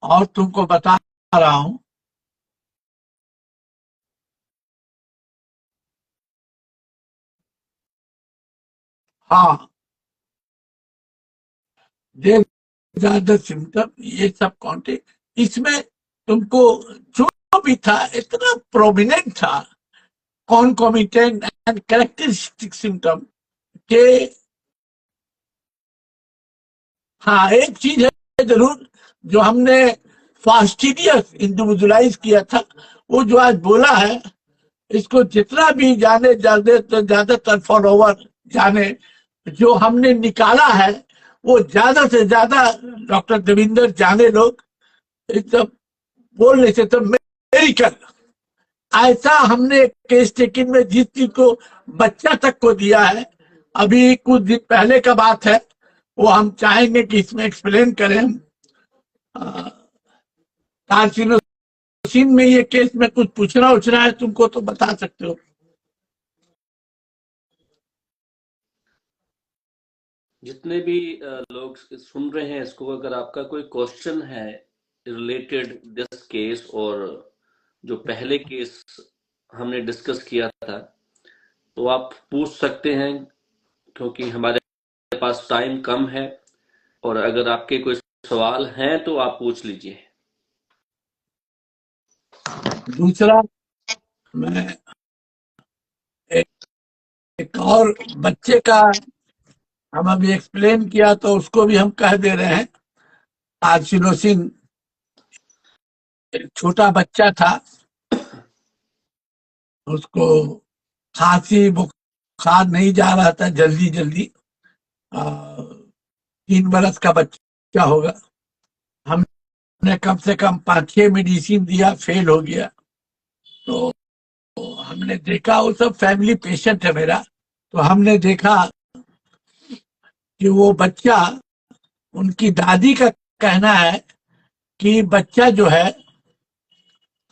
और तुमको बता रहा हूं, हाँ देर ज्यादा सिम्टम, ये सब कॉन्टेक्ट इसमें तुमको जो भी था इतना प्रोमिनेंट था, कॉन्कोमिटेंट एंड कैरेक्टरिस्टिक सिम्टम के। हाँ एक चीज है जरूर, जो हमने फास्टिडियस इंडिविजुअलाइज किया था, वो जो आज बोला है, इसको जितना भी जाने ज्यादातर फॉलोवर जाने, जो हमने निकाला है वो ज्यादा से ज्यादा डॉक्टर देविंदर जाने लोग एकदम बोल नहीं सकते। मेडिकल ऐसा हमने केस टेकिंग में जिस चीज को बच्चा तक को दिया है, अभी कुछ दिन पहले का बात है, वो हम चाहेंगे कि इसमें एक्सप्लेन करें हम। कार्सिनोसिन में ये केस में कुछ पूछना उछना है तुमको तो बता सकते हो। जितने भी लोग सुन रहे हैं इसको, अगर आपका कोई क्वेश्चन है रिलेटेड दिस केस और जो पहले केस हमने डिस्कस किया था, तो आप पूछ सकते हैं, क्योंकि हमारे पास टाइम कम है। और अगर आपके कोई सवाल हैं तो आप पूछ लीजिए। दूसरा, मैं एक, एक और बच्चे का हम अभी एक्सप्लेन किया, तो उसको भी हम कह दे रहे हैं। आर्सिनोसिन, एक छोटा बच्चा था, उसको खांसी बुखार नहीं जा रहा था जल्दी जल्दी। 3 बरस का बच्चा होगा। हमने कम से कम 5-6 मेडिसिन दिया, फेल हो गया। तो हमने देखा, वो सब फैमिली पेशेंट है मेरा, तो हमने देखा कि वो बच्चा, उनकी दादी का कहना है कि बच्चा जो है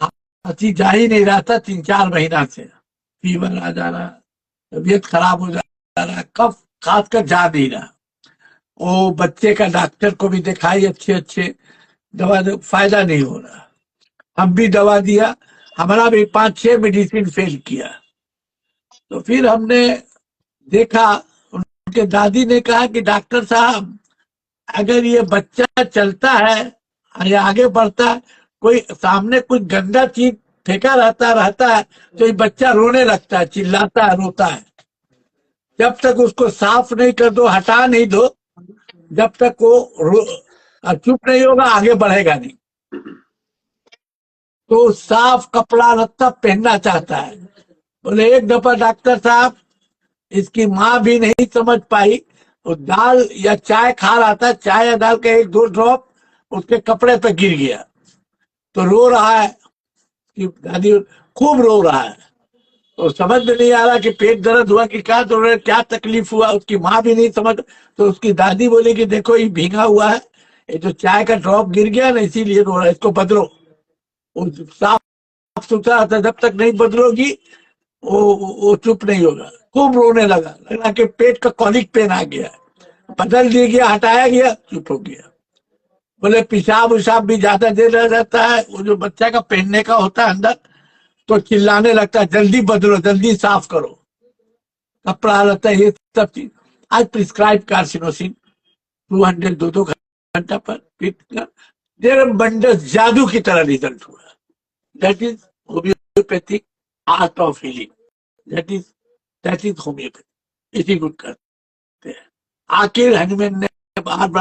खांसी जा ही नहीं रहा था 3-4 महीना से। फीवर आ जा रहा, तबीयत खराब हो जा रहा, कफ खास कर जा नहीं रहा। वो बच्चे का डॉक्टर को भी दिखाई, अच्छे अच्छे दवा फायदा नहीं हो रहा। हम भी दवा दिया, हमारा भी 5-6 मेडिसिन फेल किया। तो फिर हमने देखा, उनके दादी ने कहा कि डॉक्टर साहब, अगर ये बच्चा चलता है या आगे बढ़ता है, कोई सामने कुछ गंदा चीज फेंका रहता है तो ये बच्चा रोने लगता है, चिल्लाता है, रोता है। जब तक उसको साफ नहीं कर दो, हटा नहीं दो, जब तक वो चुप नहीं होगा, आगे बढ़ेगा नहीं। तो साफ कपड़ा लत्ता पहनना चाहता है। बोले एक दफा डॉक्टर साहब, इसकी माँ भी नहीं समझ पाई, वो दाल या चाय खा रहा था, चाय या दाल का 1-2 ड्रॉप उसके कपड़े पे गिर गया, तो रो रहा है कि दादी, खूब रो रहा है। तो समझ में नहीं आ रहा कि पेट दर्द हुआ कि क्या तकलीफ हुआ, उसकी माँ भी नहीं समझ। तो उसकी दादी बोली कि देखो ये भीगा हुआ है, ये जो चाय का ड्रॉप गिर गया ना, इसीलिए रो रहा है, इसको बदलो। वो साफ सुथरा था, जब तक नहीं बदलोगी वो चुप नहीं होगा। खूब रोने लगा, लगा कि पेट का कॉलिक पेन आ गया। बदल दिया गया, हटाया गया, चुप हो गया। बोले पेशाब उशाब भी ज्यादा देर रहता है, वो जो बच्चा का पहनने का होता है अंदर, तो चिल्लाने लगता है, जल्दी बदलो, जल्दी साफ करो, कपड़ा रहता है, ये सब चीज। आज प्रिस्क्राइब कार्सिनोसिन 200 2-2 घंटा पर देर बंडस, जादू की तरह रिजल्ट हुआ। That is homeopathic art of healing. That is homeopathy, इसी गुड करते हैं। आखिर हनुमान ने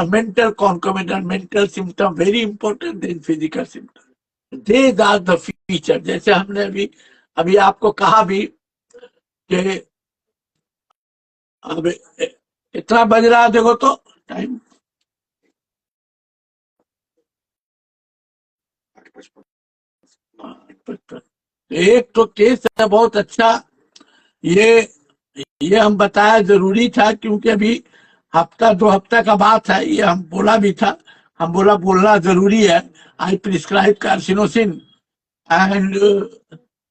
mental concomitant, mental symptom very important than physical symptom. These are the feature. जैसे हमने अभी आपको कहा भी कि अब इतना बज रहा है, देखो तो टाइम 8:55। एक तो केस है बहुत अच्छा, ये हम बताया जरूरी था, क्योंकि अभी हफ्ता 2 हफ्ता का बात है, ये हम बोला भी था, हम बोलना जरूरी है। आई प्रिस्क्राइब कार्सिनोसिन एंड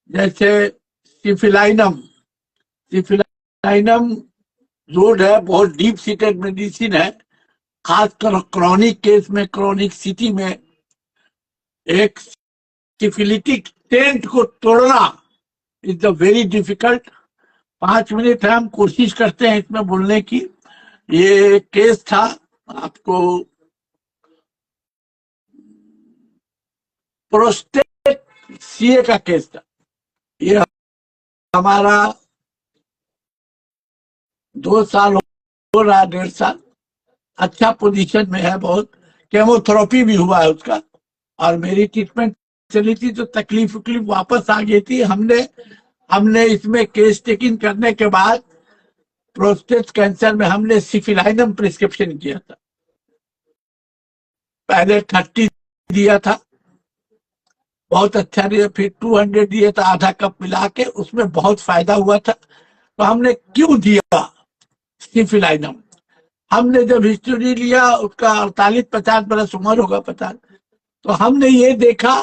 जैसे सिफिलाइनम। सिफिलाइनम रोड है, बहुत डीप सीटेड मेडिसिन है, खासकर क्रॉनिक केस में, क्रॉनिक सिटी में। एक सिफिलिटिक टेंट को तोड़ना is the very difficult. 5 minute है, हम कोशिश करते हैं इसमें बोलने की। ये केस था आपको, प्रोस्टेट सीए का केस था। ये हमारा 2 साल हो रहा, 1.5 साल। अच्छा पोजीशन में है बहुत, केमोथेरेपी भी हुआ है उसका, और मेरी ट्रीटमेंट चली थी, तो तकलीफ वापस आ गई थी। हमने इसमें केस टेकिंग करने के बाद प्रोस्टेट कैंसर में हमने सिफिलाइनम प्रिस्क्रिप्शन किया था। पहले 30 दिया था, बहुत अच्छा दिया, फिर 200 दिया था, आधा कप मिला के, उसमें बहुत फायदा हुआ था। तो हमने क्यों दिया सिफिलाइनम? हमने जब हिस्ट्री लिया, उसका 48-50 बरस उम्र होगा, 50, तो हमने ये देखा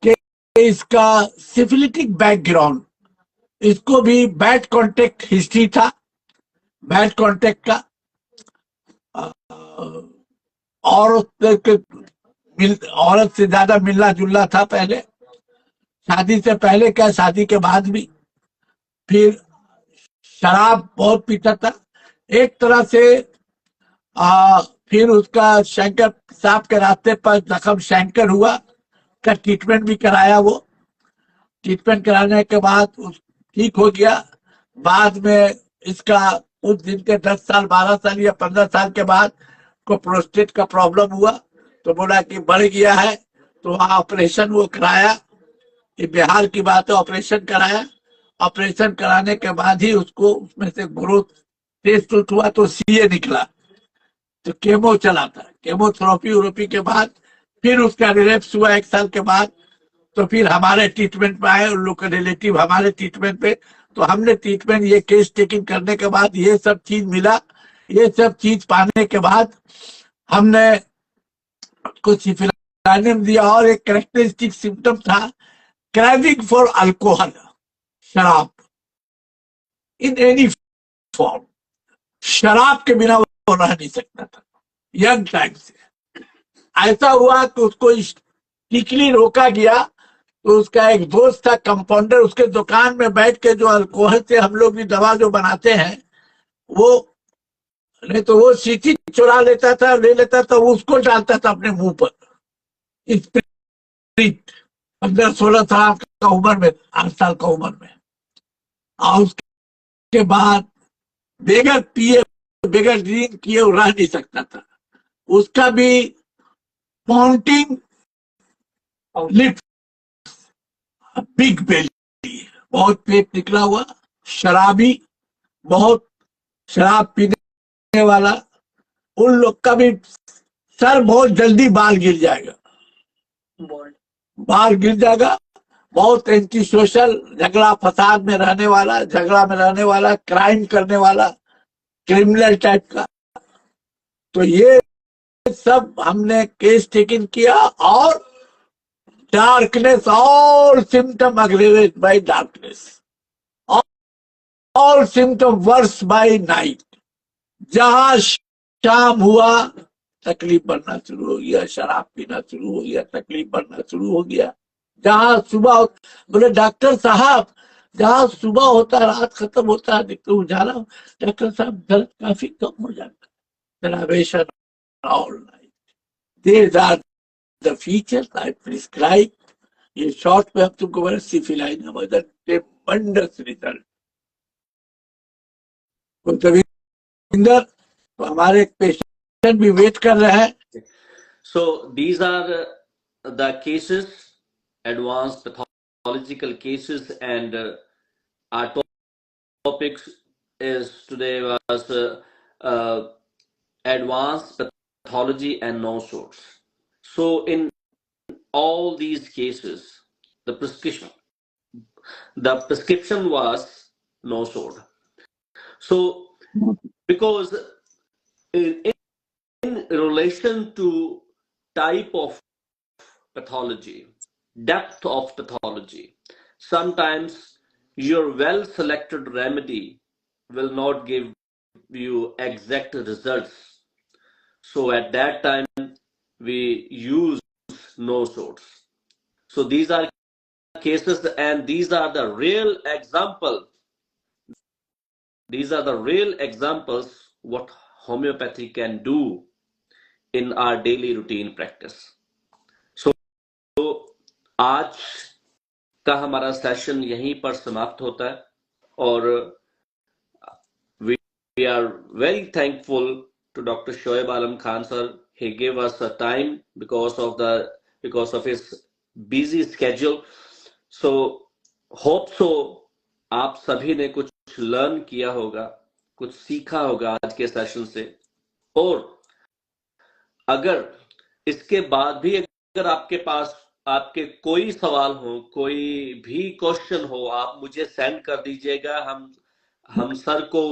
कि इसका सिफिलिटिक बैकग्राउंड, इसको भी बैड कॉन्टेक्ट हिस्ट्री था, बैड कॉन्टेक्ट का, औरत से ज्यादा मिलना जुलना था पहले, शादी से पहले क्या, शादी के बाद भी। फिर शराब बहुत पीता था। एक तरह से फिर उसका शंकर साहब के रास्ते पर जख्म शंकर हुआ का ट्रीटमेंट भी कराया। वो ट्रीटमेंट कराने के बाद ठीक हो गया। बाद में इसका उस दिन के 10 साल 12 साल या 15 साल के बाद को प्रोस्टेट का प्रॉब्लम हुआ, तो बोला कि बढ़ गया है, तो वहाँ ऑपरेशन वो कराया। ये बिहार की बात है, ऑपरेशन कराया। ऑपरेशन कराने के बाद ही उसको उसमें से ग्रोथ टेस्ट हुआ तो सीए निकला, तो केमो चला था। केमोथेरेपी उरोपी के बाद फिर उसका रिलैप्स हुआ 1 साल के बाद, तो फिर हमारे ट्रीटमेंट पे आए, उन लोग के रिलेटिव हमारे ट्रीटमेंट पे। तो हमने ट्रीटमेंट ये केस टेकिंग करने के बाद ये सब चीज मिला। ये सब चीज पाने के बाद हमने कुछ सिफिलानियम दिया, और एक कैरेक्टरिस्टिक सिम्टम था क्रेविंग फॉर अल्कोहल, शराब इन एनी फॉर्म। शराब के बिना वो रह नहीं सकता था यंग टाइम से। ऐसा हुआ कि उसको स्ट्रिक्टली रोका गया। तो उसका एक दोस्त था कंपाउंडर, उसके दुकान में बैठ के जो अल्कोहल से हम लोग भी दवा जो बनाते हैं, वो नहीं तो वो सीटी चुरा लेता था, ले लेता था, वो उसको डालता था अपने मुंह पर स्प्रिट। 15-16 साल का उम्र में, 8 साल का उम्र में। और उसके बाद बेगर पिए, बेगर ड्रिंक किए वो रह नहीं सकता था। उसका भी पॉन्टिंग लिप, बिग बेली, बहुत पेट निकला हुआ, शराबी, बहुत शराब पीने वाला। उन लोग का भी सर बहुत जल्दी बाल गिर जाएगा, बाल गिर जाएगा। बहुत एंटी सोशल, झगड़ा फसाद में रहने वाला, झगड़ा में रहने वाला, क्राइम करने वाला, क्रिमिनल टाइप का। तो ये सब हमने केस टेकिंग किया। और darkness, all symptom aggravate by darkness, all symptom worse by night. जहां शाम हुआ तकलीफ बढ़ना शुरू हो गया, शराब पीना शुरू हो गया, तकलीफ बढ़ना शुरू हो गया। जहां सुबह, बोले डॉक्टर साहब जहां सुबह होता है रात खत्म होता है, देखते उजाला, डॉक्टर साहब दर्द काफी कम हो जाता है। All night, there are the features I prescribe. ये शॉर्ट में हम तुमको बोले सिफिलाइनम इज अ ट्रेमेंडस रिजल्ट। तो हमारे एक पेशेंट भी वेट कर रहे हैं। So these are the cases, advanced pathological cases, and our topics is today was advanced pathology and no source. So in all these cases, the prescription was no source. So because in relation to type of pathology, depth of pathology, sometimes your well selected remedy will not give you exact results. So at that time we use no source. So these are cases, and these are the real example. These are the real examples what homeopathy can do in our daily routine practice. So आज का हमारा session यहीं पर समाप्त होता है, और we are very thankful to Dr. Shoaib Alam Khan sir. He gave us a time because of his busy schedule. So hope so आप सभी ने कुछ लर्न किया होगा, कुछ सीखा होगा आज के सेशन से। और अगर इसके बाद भी अगर आपके पास आपके कोई सवाल हो, कोई भी क्वेश्चन हो, आप मुझे सेंड कर दीजिएगा। हम सर को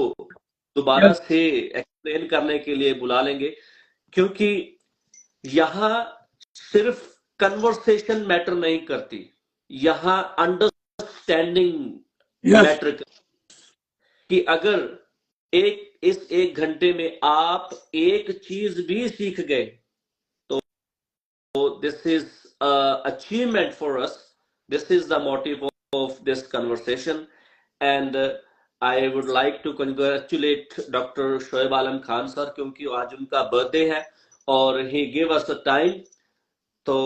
दोबारा से एक्सप्लेन करने के लिए बुला लेंगे, क्योंकि यहाँ सिर्फ कन्वर्सेशन मैटर नहीं करती, यहाँ अंडरस्टैंडिंग मैटर करती। कि अगर इस 1 घंटे में आप एक चीज भी सीख गए, तो this is achievement for us. This is the motive of this conversation, and I would like to congratulate Dr. Shoaib Alam Khan sir, क्योंकि आज उनका बर्थडे है और he gave us a time. तो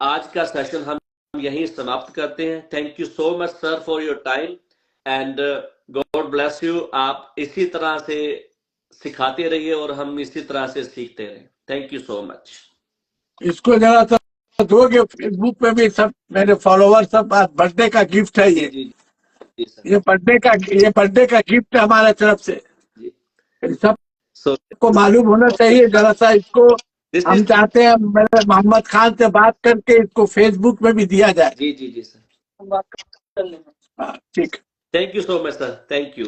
आज का सेशन हम यहीं समाप्त करते हैं. Thank you so much sir for your time and God bless you. आप इसी तरह से सिखाते रहिए और हम इसी तरह से सीखते रहें. Thank you so much. इसको जरा सा दोगे, फेसबुक पे भी सब मेरे फॉलोवर सब बर्थडे का गिफ्ट है ये. जी जी सर. ये बर्थडे का गिफ्ट है हमारे तरफ से. जी. सबको मालूम होना चाहिए. जरा सा इसको हम चाहते हैं मेरे मोहम्मद खान से बात करके इसको फेसबुक में भी दिया जाए. जी जी जी सर. बात कर लेंगे. ठीक. Thank you so much sir. Thank you.